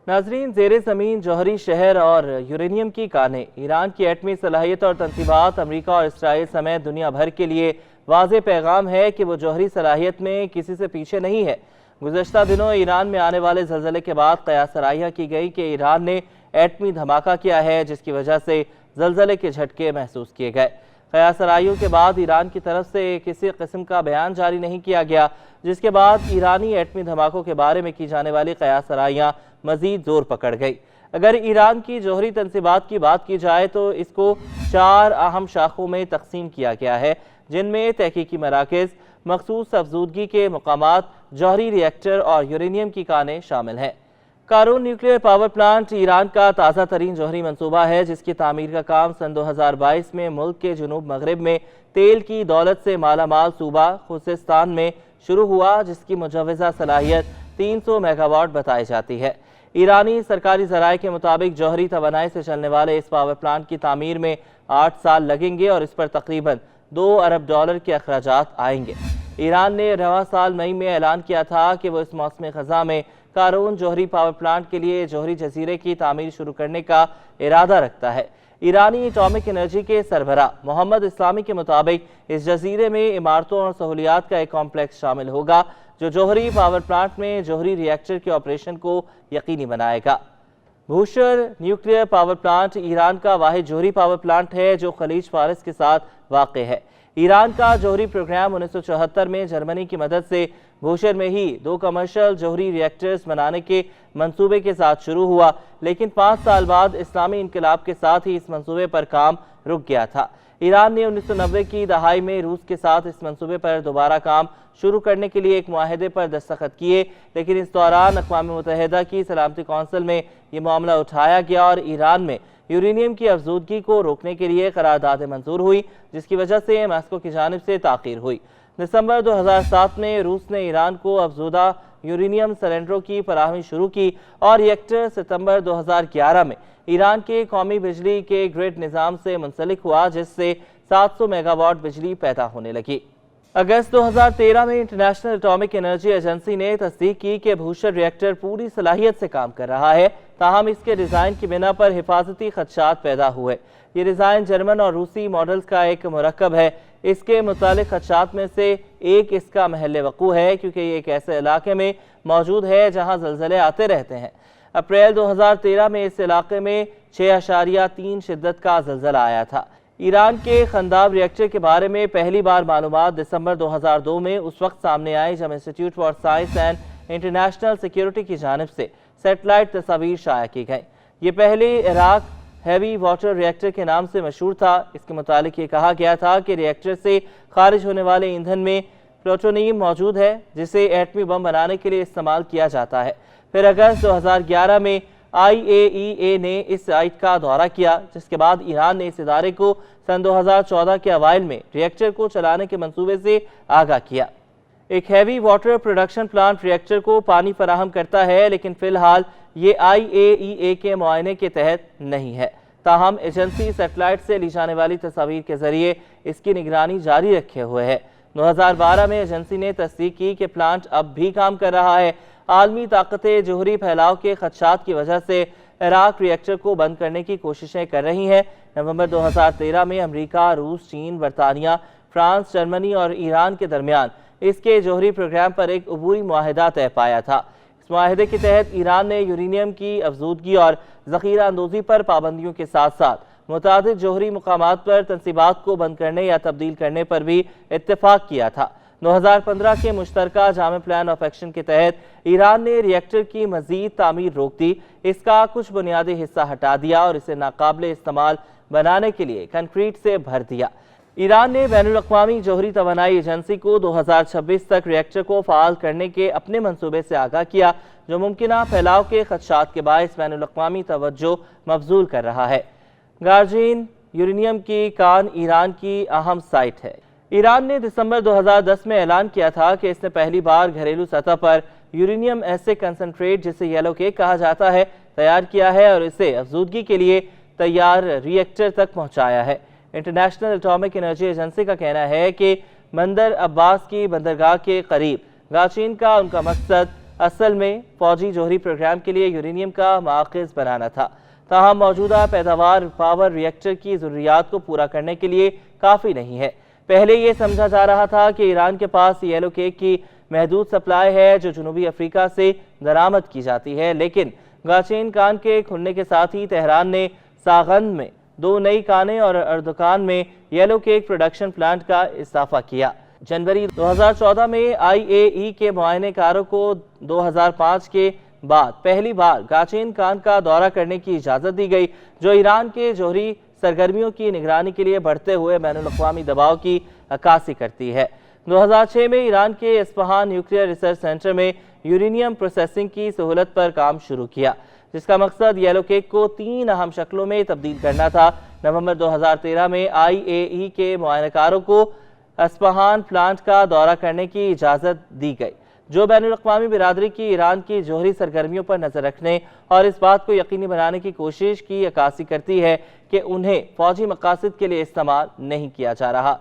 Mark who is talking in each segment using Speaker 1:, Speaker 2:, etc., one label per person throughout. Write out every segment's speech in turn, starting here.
Speaker 1: नाजरीन, ज़ेरे ज़मीन जौहरी शहर और यूरेनियम की कानें ईरान की एटमी सलाहियत और तनसीबात अमरीका और इसराइल समेत दुनिया भर के लिए वाज़ेह पैगाम है कि वो जौहरी सलाहियत में किसी से पीछे नहीं है। गुज़श्ता दिनों ईरान में आने वाले ज़लज़ले के बाद क़यास सराहियाँ की गई कि ईरान ने एटमी धमाका किया है, जिसकी वजह से ज़लज़ले के झटके महसूस किए गए। क़यास सराहियों के बाद ईरान की तरफ से किसी किस्म का बयान जारी नहीं किया गया, जिसके बाद ईरानी एटमी धमाकों के बारे में की जाने वाली क़यास सराहियाँ मज़ीद ज़ोर पकड़ गई। अगर ईरान की जौहरी तनसीबात की बात की जाए तो इसको 4 अहम शाखों में तकसीम किया गया है, जिनमें तहकीकी मराकज़, मखसूस अफजूदगी के मकामात, जौहरी रिएक्टर और यूरेनियम की कानें शामिल हैं। कारून न्यूक्लियर पावर प्लांट ईरान का ताज़ा तरीन जौहरी मंसूबा है, जिसकी तामीर का काम सन 2022 में मुल्क के जुनूब मगरब में तेल की दौलत से मालामाल सूबा खुज़ेस्तान में शुरू हुआ, जिसकी मुजव्वज़ा सलाहियत 300 मेगावाट बताई जाती है। ईरानी सरकारी ज़राए के मुताबिक जौहरी तवानाई से चलने वाले इस पावर प्लांट की तामीर में 8 साल लगेंगे और इस पर तकरीबन $2 अरब के अखराजात आएंगे। ईरान ने रवां साल मई में ऐलान किया था कि वो इस मौसम ख़ज़ा में कारून जौहरी पावर प्लांट के लिए जौहरी जजीरे की तामीर शुरू करने का इरादा रखता है। ईरानी एटॉमिक एनर्जी के सरबराह मोहम्मद इस्लामी के मुताबिक इस जजीरे में इमारतों और सहूलियात का एक कॉम्प्लेक्स शामिल होगा, जो जौहरी पावर प्लांट में जौहरी रिएक्टर के ऑपरेशन को यकीनी बनाएगा। बूशर न्यूक्लियर पावर प्लांट ईरान का वाहिद जौहरी पावर प्लांट है जो खलीज फारस के साथ वाक़े है। ईरान का जौहरी प्रोग्राम 1974 में जर्मनी की मदद से बूशर में ही 2 कमर्शियल जौहरी रिएक्टर्स बनाने के मंसूबे के साथ शुरू हुआ, लेकिन 5 साल बाद इस्लामी इनकलाब के साथ ही इस मंसूबे पर काम रुक गया था। ईरान ने 1990 की दहाई में रूस के साथ इस मंसूबे पर दोबारा काम शुरू करने के लिए एक मुआहदे पर दस्तखत किए, लेकिन इस दौरान अक़वाम मुत्तहिदा की सलामती कौंसिल में ये मामला उठाया गया और ईरान में यूरेनियम की अफजूदगी को रोकने के लिए करारदाद मंजूर हुई, जिसकी वजह से मास्को की जानिब से ताख़ीर हुई। दिसंबर 2007 में रूस ने ईरान को अफजूदा यूरेनियम सिलेंडरों की फराहमी शुरू की और रिएक्टर सितंबर 2011 में ईरान के कौमी बिजली के ग्रिड निज़ाम से मुंसलिक हुआ, जिससे 700 मेगावाट बिजली पैदा होने लगी। अगस्त 2013 में इंटरनेशनल एटॉमिक एनर्जी एजेंसी ने तस्दीक की कि बूशर रिएक्टर पूरी सलाहियत से काम कर रहा है, ताहम इसके डिज़ाइन की बिना पर हिफाजती खदशात पैदा हुए। ये डिज़ाइन जर्मन और रूसी मॉडल्स का एक मुरक्कब है। इसके मुतालिक खदशात में से एक इसका महल वक़ू है, क्योंकि ये एक ऐसे इलाके में मौजूद है जहाँ ज़लज़ले आते रहते हैं। अप्रैल 2013 में इस इलाके में 6.3 शिद्दत का ज़लज़ला आया था। ईरान के खंदाब रिएक्टर के बारे में पहली बार मालूमात दिसंबर 2002 में उस वक्त सामने आई जब institute for science and international security की जानिब से सेटेलाइट तस्वीर शाया की गई। ये पहले इराक हैवी वाटर रिएक्टर के नाम से मशहूर था। इसके मुतालिक ये कहा गया था कि रिएक्टर से खारिज होने वाले ईंधन में प्लूटोनियम मौजूद है, जिसे एटमी बम बनाने के लिए इस्तेमाल किया जाता है। फिर अगस्त 2011 में IAEA ने इस साइट का दौरा किया, जिसके बाद ईरान ने इस इदारे को सन 2014 के अवाइल में रिएक्टर को चलाने के मंसूबे से आगाह किया। एक heavy water production plant reactor को पानी फराहम करता है, लेकिन फिलहाल ये IAEA के मुआयने के तहत नहीं है। ताहम एजेंसी सेटेलाइट से ली जाने वाली तस्वीर के जरिए इसकी निगरानी जारी रखे हुए है। 2012 में एजेंसी ने तस्दीक की कि प्लांट अब भी काम कर रहा है। आलमी ताकतें जौहरी फैलाव के खदशात की वजह से इराक रिएक्टर को बंद करने की कोशिशें कर रही हैं। नवंबर 2013 में अमेरिका, रूस, चीन, बरतानिया, फ्रांस, जर्मनी और ईरान के दरमियान इसके जौहरी प्रोग्राम पर एक अबूरी मुआहदा तय पाया था। इस मुआहदे के तहत ईरान ने यूरेनियम की अफजूदगी और ज़ख़ीरा अंदोज़ी पर पाबंदियों के साथ साथ मुतादिद जौहरी मुकामात पर तनसीबात को बंद करने या तब्दील करने पर भी इत्तेफाक किया था। 2015 के मुश्तरका जामे प्लान ऑफ एक्शन के तहत ईरान ने रिएक्टर की मजीद तामीर रोक दी, इसका कुछ बुनियादी हिस्सा हटा दिया और इसे नाकाबिले इस्तेमाल बनाने के लिए कंक्रीट से भर दिया। ईरान ने बैनुल-अक़वामी जौहरी तवानाई एजेंसी को 2026 तक रिएक्टर को फ़ाल करने के अपने मंसूबे से आगाह किया, जो मुमकिना फैलाव के खदशात के बायस बैनुल-अक़वामी तवज्जो मबजूल कर रहा है। गार्जिन यूरेनियम की कान ईरान की अहम साइट है। ईरान ने दिसंबर 2010 में ऐलान किया था कि इसने पहली बार घरेलू सतह पर यूरेनियम ऐसे कंसनट्रेट, जिसे येलो केक कहा जाता है, तैयार किया है और इसे अफजूदगी के लिए तैयार रिएक्टर तक पहुंचाया है। इंटरनेशनल एटॉमिक एनर्जी एजेंसी का कहना है कि बंदर अब्बास की बंदरगाह के करीब गाचीन का उनका मकसद اصل میں فوجی جوہری پروگرام کے لیے یورینیم کا ماخذ بنانا تھا، تاہم موجودہ پیداوار پاور ریئیکٹر کی ضروریات کو پورا کرنے کے لیے کافی نہیں ہے۔ پہلے یہ سمجھا جا رہا تھا کہ ایران کے پاس یلو کیک کی محدود سپلائی ہے جو جنوبی افریقہ سے درآمد کی جاتی ہے، لیکن گاچین کان کے کھلنے کے ساتھ ہی تہران نے ساغند میں 2 نئی کانیں اور اردکان میں یلو کیک پروڈکشن پلانٹ کا اضافہ کیا۔ جنوری 2014 میں IAE کے معائنہ کاروں کو 2005 کے بعد پہلی بار گاچین کان کا دورہ کرنے کی اجازت دی گئی، جو ایران کے جوہری سرگرمیوں کی نگرانی کے لیے بڑھتے ہوئے بین الاقوامی دباؤ کی عکاسی کرتی ہے۔ 2006 میں ایران کے اصفہان نیوکلیئر ریسرچ سینٹر میں یورینیم پروسیسنگ کی سہولت پر کام شروع کیا، جس کا مقصد یلو کیک کو 3 اہم شکلوں میں تبدیل کرنا تھا۔ نومبر 2013 میں IAE کے معائنہ کاروں کو اصفہان پلانٹ کا دورہ کرنے کی اجازت دی گئی، جو بین الاقوامی برادری کی ایران کی جوہری سرگرمیوں پر نظر رکھنے اور اس بات کو یقینی بنانے کی کوشش کی عکاسی کرتی ہے کہ انہیں فوجی مقاصد کے لیے استعمال نہیں کیا جا رہا۔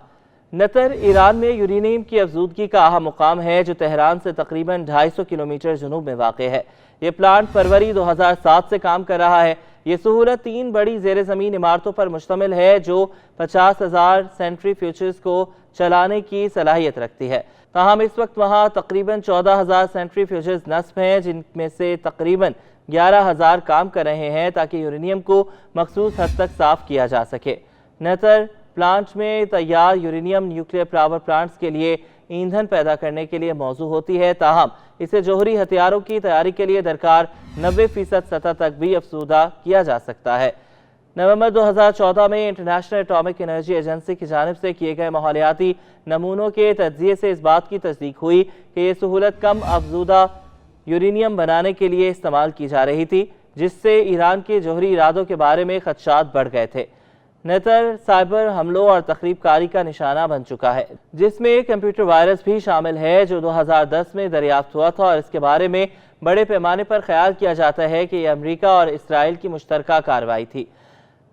Speaker 1: نطر ایران میں یورینیم کی افزودگی کا اہم مقام ہے، جو تہران سے تقریباً 250 کلومیٹر جنوب میں واقع ہے۔ یہ پلانٹ فروری 2007 سے کام کر رہا ہے۔ یہ سہولت 3 بڑی زیر زمین عمارتوں پر مشتمل ہے جو 50,000 سینٹریفیوجز کو چلانے کی صلاحیت رکھتی ہے۔ تاہم اس وقت وہاں تقریباً 14,000 سینٹریفیوجز نصب ہیں، جن میں سے تقریباً 11,000 کام کر رہے ہیں تاکہ یورینیم کو مخصوص حد تک صاف کیا جا سکے۔ نطر پلانٹ میں تیار یورینیم نیوکلیئر پاور پلانٹس کے لیے ایندھن پیدا کرنے کے لیے موزوں ہوتی ہے، تاہم اسے جوہری ہتھیاروں کی تیاری کے لیے درکار 90% سطح تک بھی افزودہ کیا جا سکتا ہے۔ نومبر 2014 میں انٹرنیشنل اٹامک انرجی ایجنسی کی جانب سے کیے گئے ماحولیاتی نمونوں کے تجزیے سے اس بات کی تصدیق ہوئی کہ یہ سہولت کم افزودہ یورینیم بنانے کے لیے استعمال کی جا رہی تھی، جس سے ایران کے جوہری ارادوں کے بارے میں خدشات بڑھ گئے تھے۔ نطر سائبر حملوں اور تخریب کاری کا نشانہ بن چکا ہے، جس میں ایک کمپیوٹر وائرس بھی شامل ہے جو 2010 میں دریافت ہوا تھا، اور اس کے بارے میں بڑے پیمانے پر خیال کیا جاتا ہے کہ یہ امریکہ اور اسرائیل کی مشترکہ کارروائی تھی۔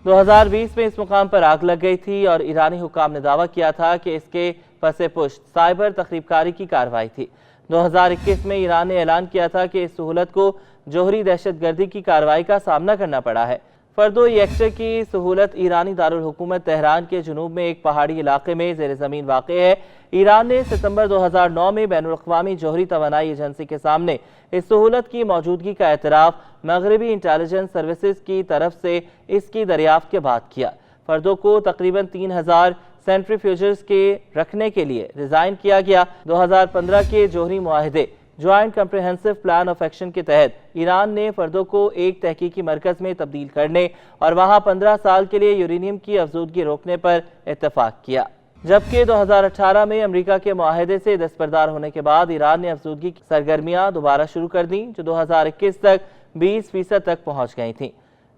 Speaker 1: 2020 میں اس مقام پر آگ لگ گئی تھی اور ایرانی حکام نے دعویٰ کیا تھا کہ اس کے پس پشت سائبر تخریب کاری کی کارروائی تھی۔ 2021 میں ایران نے اعلان کیا تھا کہ اس سہولت کو جوہری دہشت گردی کی کارروائی کا سامنا کرنا پڑا ہے۔ فردو ریئیکٹر کی سہولت ایرانی دارالحکومت تہران کے جنوب میں ایک پہاڑی علاقے میں زیر زمین واقع ہے۔ ایران نے ستمبر 2009 میں بین الاقوامی جوہری توانائی ایجنسی کے سامنے اس سہولت کی موجودگی کا اعتراف مغربی انٹیلیجنس سروسز کی طرف سے اس کی دریافت کے بعد کیا۔ فردوں کو تقریباً 3,000 سینٹریفیوجز کے رکھنے کے لیے ڈیزائن کیا گیا۔ 2015 کے جوہری معاہدے joint comprehensive plan of action کے تحت ایران نے فردوں کو ایک تحقیقی مرکز میں تبدیل کرنے اور وہاں 15 سال کے لیے یورینیم کی افزودگی روکنے پر اتفاق کیا، جبکہ 2018 میں امریکہ کے معاہدے سے دستبردار ہونے کے بعد ایران نے افزودگی کی سرگرمیاں دوبارہ شروع کر دیں، جو 2021 تک 20% تک پہنچ گئی تھیں۔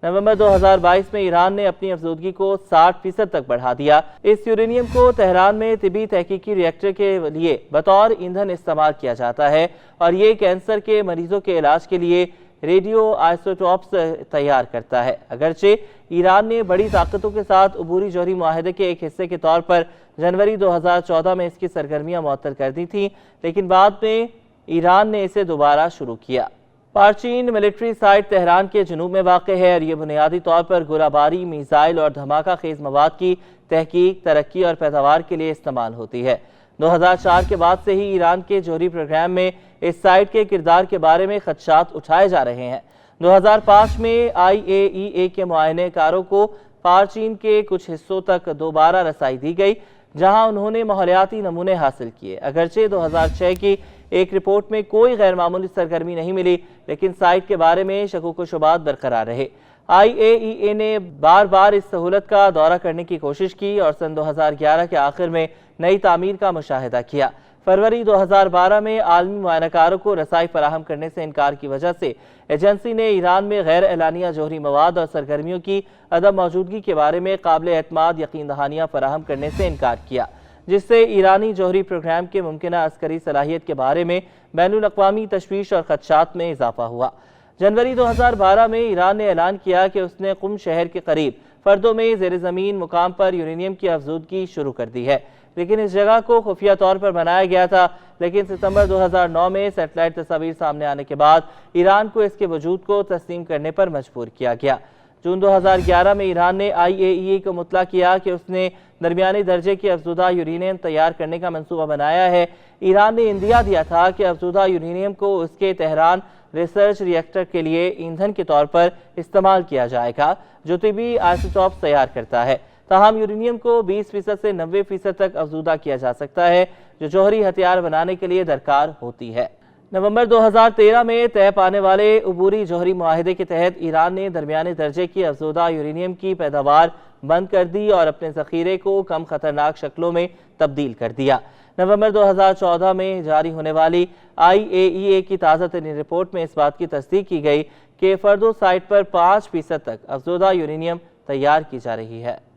Speaker 1: نومبر 2022 میں ایران نے اپنی افزودگی کو 60% تک بڑھا دیا۔ اس یورینیم کو تہران میں طبی تحقیقی ریئیکٹر کے لیے بطور ایندھن استعمال کیا جاتا ہے اور یہ کینسر کے مریضوں کے علاج کے لیے ریڈیو آئسوٹوپس تیار کرتا ہے۔ اگرچہ ایران نے بڑی طاقتوں کے ساتھ عبوری جوہری معاہدے کے ایک حصے کے طور پر جنوری 2014 میں اس کی سرگرمیاں معطل کر دی تھیں، لیکن بعد میں ایران نے اسے دوبارہ شروع کیا۔ پارچین ملٹری سائٹ تہران کے جنوب میں واقع ہے اور یہ بنیادی طور پر گولہ باری، میزائل اور دھماکہ خیز مواد کی تحقیق، ترقی اور پیداوار کے لیے استعمال ہوتی ہے۔ 2004 کے بعد سے ہی ایران کے جوہری پروگرام میں اس سائٹ کے کردار کے بارے میں خدشات اٹھائے جا رہے ہیں۔ 2005 میں IAEA کے معائنہ کاروں کو پارچین کے کچھ حصوں تک دوبارہ رسائی دی گئی، جہاں انہوں نے ماحولیاتی نمونے حاصل کیے۔ اگرچہ 2006 کی ایک رپورٹ میں کوئی غیر معمولی سرگرمی نہیں ملی، لیکن سائٹ کے بارے میں شکوک و شبہات برقرار رہے۔ IAEA نے بار بار اس سہولت کا دورہ کرنے کی کوشش کی اور سن 2011 کے آخر میں نئی تعمیر کا مشاہدہ کیا۔ فروری 2012 میں عالمی معائنہ کاروں کو رسائی فراہم کرنے سے انکار کی وجہ سے ایجنسی نے ایران میں غیر اعلانیہ جوہری مواد اور سرگرمیوں کی عدم موجودگی کے بارے میں قابل اعتماد یقین دہانیاں فراہم کرنے سے انکار کیا، جس سے ایرانی جوہری پروگرام کے ممکنہ عسکری صلاحیت کے بارے میں بین الاقوامی تشویش اور خدشات میں اضافہ ہوا۔ جنوری 2012 میں ایران نے اعلان کیا کہ اس نے قم شہر کے قریب فردوں میں زیر زمین مقام پر یورینیم کی افزودگی شروع کر دی ہے۔ लेकिन इस जगह को खुफिया तौर पर बनाया गया था। लेकिन सितंबर 2009 में सैटेलाइट तस्वीर सामने आने के बाद ईरान को इसके वजूद को तस्लीम करने पर मजबूर किया गया। जून 2011 में ईरान ने IAEA को मुतला किया कि उसने दरमियानी दर्जे की अफज़ुदा यूरेनियम तैयार करने का मंसूबा बनाया है। ईरान ने इंदिया दिया था कि अफज़ुदा यूरेनियम को उसके तेहरान रिसर्च रिएक्टर के लिए ईंधन के तौर पर इस्तेमाल किया जाएगा, जो तिबी आइसोटॉप्स तैयार करता है। ताहम यूरेनियम को 20% से 90% तक अफज़ुदा किया जा सकता है, जो जौहरी हथियार बनाने के लिए दरकार होती है। नवंबर 2013 में तय पाने वाले अबूरी जौहरी मुआहिदे के तहत ईरान ने दरमियाने दर्जे की अफज़ुदा यूरेनियम की पैदावार बंद कर दी और अपने ज़ख़ीरे को कम खतरनाक शक्लों में तब्दील कर दिया। नवंबर 2014 में जारी होने वाली IAEA की ताज़ा तरीन रिपोर्ट में इस बात की तस्दीक की गई कि फर्दो साइट पर 5% तक अफज़ुदा यूरेनियम तैयार की जा रही है।